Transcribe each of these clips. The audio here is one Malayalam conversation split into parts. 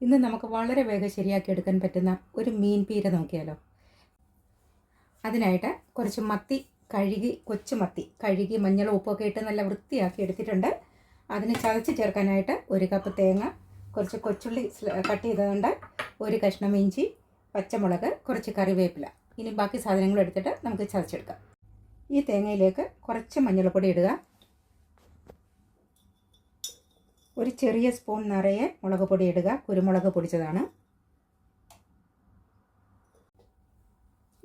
ഇന്ന് നമുക്ക് വളരെ വേഗം ശരിയാക്കി എടുക്കാൻ പറ്റുന്ന ഒരു മീൻ പീര നോക്കിയാലോ. അതിനായിട്ട് കുറച്ച് മത്തി കഴുകി, കൊച്ചു മത്തി കഴുകി മഞ്ഞളും ഉപ്പൊക്കെ ഇട്ട് നല്ല വൃത്തിയാക്കി എടുത്തിട്ടുണ്ട്. അതിന് ചതച്ച് ചേർക്കാനായിട്ട് 1 കപ്പ് തേങ്ങ, കുറച്ച് കൊച്ചുള്ളി കട്ട് ചെയ്തതുണ്ട്, 1 കഷ്ണം ഇഞ്ചി, പച്ചമുളക്, കുറച്ച് കറിവേപ്പില. ഇനി ബാക്കി സാധനങ്ങൾ എടുത്തിട്ട് നമുക്ക് ചതച്ചെടുക്കാം. ഈ തേങ്ങയിലേക്ക് കുറച്ച് മഞ്ഞൾപ്പൊടി ഇടുക. ഒരു ചെറിയ സ്പൂൺ നിറയെ മുളക് പൊടി ഇടുക. കുരുമുളക് പൊടിച്ചതാണ്.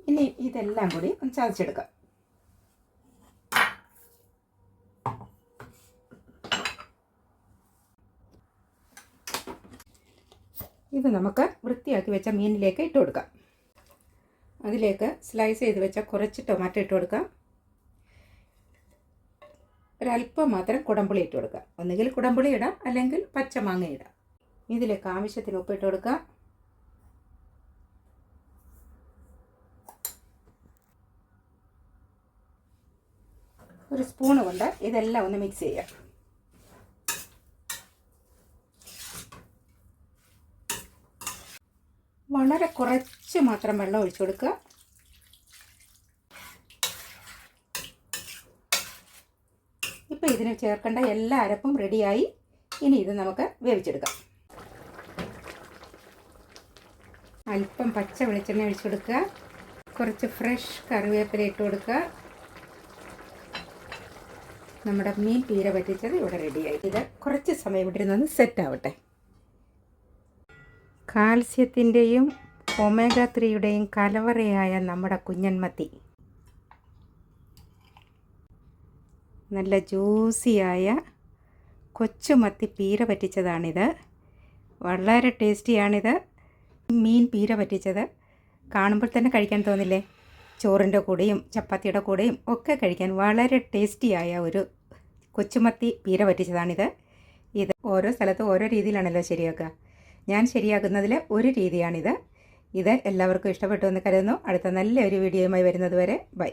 ഇനി ഇതെല്ലാം കൂടി ഒന്ന് ചതച്ചെടുക്കാം. ഇത് നമുക്ക് വൃത്തിയാക്കി വെച്ച മീനിലേക്ക് ഇട്ട് കൊടുക്കാം. അതിലേക്ക് സ്ലൈസ് ചെയ്ത് വെച്ച കുറച്ച് ടൊമാറ്റോ ഇട്ട് കൊടുക്കാം. ഒരല്പം മാത്രം കുടംപുളി ഇട്ട് കൊടുക്കാം. ഒന്നുകിൽ കുടംപുളി ഇടാം, അല്ലെങ്കിൽ പച്ചമാങ്ങ ഇടാം. ഇതിലേക്ക് ആവശ്യത്തിന് ഉപ്പിട്ട് കൊടുക്കാം. ഒരു സ്പൂണ് കൊണ്ട് ഇതെല്ലാം ഒന്ന് മിക്സ് ചെയ്യാം. വളരെ കുറച്ച് മാത്രം വെള്ളം ഒഴിച്ചു കൊടുക്കുക. ഇപ്പോൾ ഇതിന് ചേർക്കേണ്ട എല്ലാ അരപ്പും റെഡിയായി. ഇനി ഇത് നമുക്ക് വേവിച്ചെടുക്കാം. അല്പം പച്ച വെളിച്ചെണ്ണ ഒഴിച്ചു കൊടുക്കുക. കുറച്ച് ഫ്രഷ് കറിവേപ്പില ഇട്ട് കൊടുക്കുക. നമ്മുടെ മീൻ പീര പറ്റിച്ചത് ഇവിടെ റെഡിയായി. ഇത് കുറച്ച് സമയം ഇവിടെ നിന്ന് സെറ്റ് ആവട്ടെ. കാൽസ്യത്തിൻ്റെയും ഒമേഗ 3യുടെയും കലവറയായ നമ്മുടെ കുഞ്ഞൻ മത്തി, നല്ല ജ്യൂസിയായ കൊച്ചുമത്തി പീര പറ്റിച്ചതാണിത്. വളരെ ടേസ്റ്റിയാണിത്. മീൻ പീര പറ്റിച്ചത് കാണുമ്പോൾ തന്നെ കഴിക്കാൻ തോന്നില്ലേ? ചോറിൻ്റെ കൂടെയും ചപ്പാത്തിയുടെ കൂടെയും ഒക്കെ കഴിക്കാൻ വളരെ ടേസ്റ്റിയായ ഒരു കൊച്ചുമത്തി പീര പറ്റിച്ചതാണിത്. ഇത് ഓരോ സ്ഥലത്തും ഓരോ രീതിയിലാണല്ലോ ശരിയാക്കുക. ഞാൻ ശരിയാക്കുന്നതിൽ ഒരു രീതിയാണിത്. ഇത് എല്ലാവർക്കും ഇഷ്ടപ്പെട്ടു എന്ന് കരുതുന്നു. അടുത്ത നല്ലൊരു വീഡിയോയുമായി വരുന്നത് വരെ ബൈ.